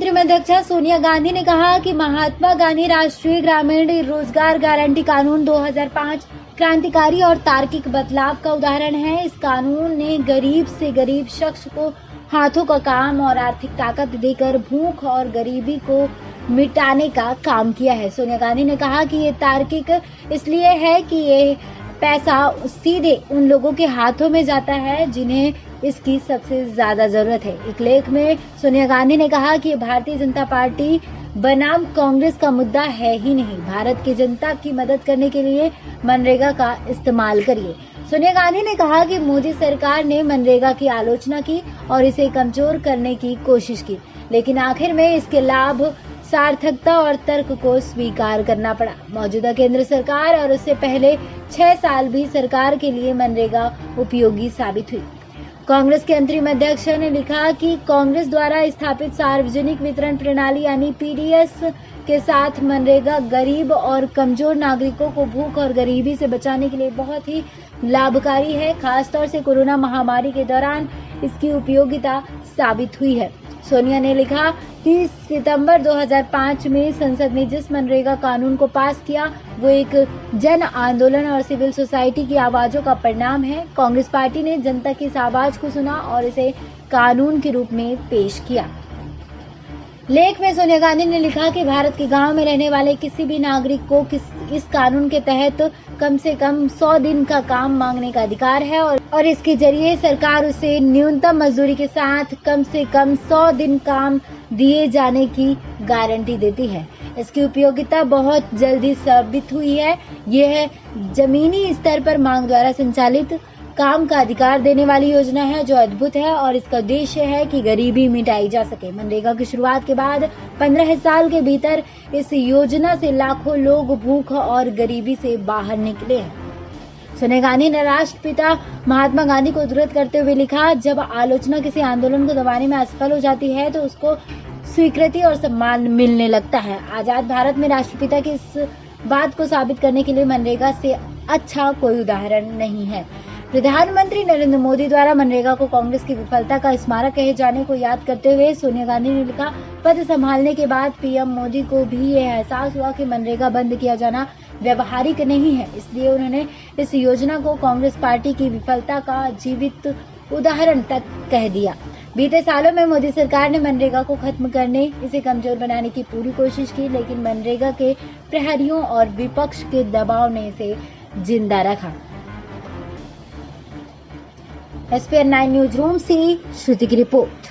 अंतरिम अध्यक्षा सोनिया गांधी ने कहा कि महात्मा गांधी राष्ट्रीय ग्रामीण रोजगार गारंटी कानून 2005 क्रांतिकारी और तार्किक बदलाव का उदाहरण है। इस कानून ने गरीब से गरीब शख्स को हाथों का काम और आर्थिक ताकत देकर भूख और गरीबी को मिटाने का काम किया है। सोनिया गांधी ने कहा कि ये तार्किक इसलिए है कि ये पैसा सीधे उन लोगों के हाथों में जाता है जिन्हें इसकी सबसे ज्यादा जरूरत है। एक लेख में सोनिया गांधी ने कहा कि भारतीय जनता पार्टी बनाम कांग्रेस का मुद्दा है ही नहीं। भारत की जनता की मदद करने के लिए मनरेगा का इस्तेमाल करिए। सोनिया गांधी ने कहा कि मोदी सरकार ने मनरेगा की आलोचना की और इसे कमजोर करने की कोशिश की, लेकिन आखिर में इसके लाभ, सार्थकता और तर्क को स्वीकार करना पड़ा। मौजूदा केंद्र सरकार और उससे पहले 6 साल भी सरकार के लिए मनरेगा उपयोगी साबित हुई। कांग्रेस के अंतरिम अध्यक्ष ने लिखा कि कांग्रेस द्वारा स्थापित सार्वजनिक वितरण प्रणाली यानी पीडीएस के साथ मनरेगा गरीब और कमजोर नागरिकों को भूख और गरीबी से बचाने के लिए बहुत ही लाभकारी है। खासतौर से कोरोना महामारी के दौरान इसकी उपयोगिता साबित हुई है। सोनिया ने लिखा कि सितंबर 2005 में संसद ने जिस मनरेगा कानून को पास किया वो एक जन आंदोलन और सिविल सोसाइटी की आवाजों का परिणाम है। कांग्रेस पार्टी ने जनता की इस आवाज को सुना और इसे कानून के रूप में पेश किया। लेख में सोनिया गांधी ने लिखा कि भारत के गांव में रहने वाले किसी भी नागरिक को इस कानून के तहत कम से कम 100 दिन का काम मांगने का अधिकार है और इसके जरिए सरकार उसे न्यूनतम मजदूरी के साथ कम से कम 100 दिन काम दिए जाने की गारंटी देती है। इसकी उपयोगिता बहुत जल्दी साबित हुई है। यह जमीनी स्तर पर मांग द्वारा संचालित काम का अधिकार देने वाली योजना है जो अद्भुत है और इसका उद्देश्य है कि गरीबी मिटाई जा सके। मनरेगा की शुरुआत के बाद 15 साल के भीतर इस योजना से लाखों लोग भूख और गरीबी से बाहर निकले हैं। सोनिया गांधी ने राष्ट्रपिता महात्मा गांधी को उद्धृत करते हुए लिखा, जब आलोचना किसी आंदोलन को दबाने में असफल हो जाती है तो उसको स्वीकृति और सम्मान मिलने लगता है। आजाद भारत में राष्ट्रपिता की इस बात को साबित करने के लिए मनरेगा से अच्छा कोई उदाहरण नहीं है। प्रधानमंत्री नरेंद्र मोदी द्वारा मनरेगा को कांग्रेस की विफलता का स्मारक कहे जाने को याद करते हुए सोनिया गांधी ने लिखा, पद संभालने के बाद पीएम मोदी को भी यह एहसास हुआ कि मनरेगा बंद किया जाना व्यवहारिक नहीं है, इसलिए उन्होंने इस योजना को कांग्रेस पार्टी की विफलता का जीवित उदाहरण तक कह दिया। बीते सालों में मोदी सरकार ने मनरेगा को खत्म करने, इसे कमजोर बनाने की पूरी कोशिश की, लेकिन मनरेगा के प्रहरियों और विपक्ष के दबाव ने इसे जिंदा रखा। SPN 9 न्यूज रूम से श्रुति की रिपोर्ट।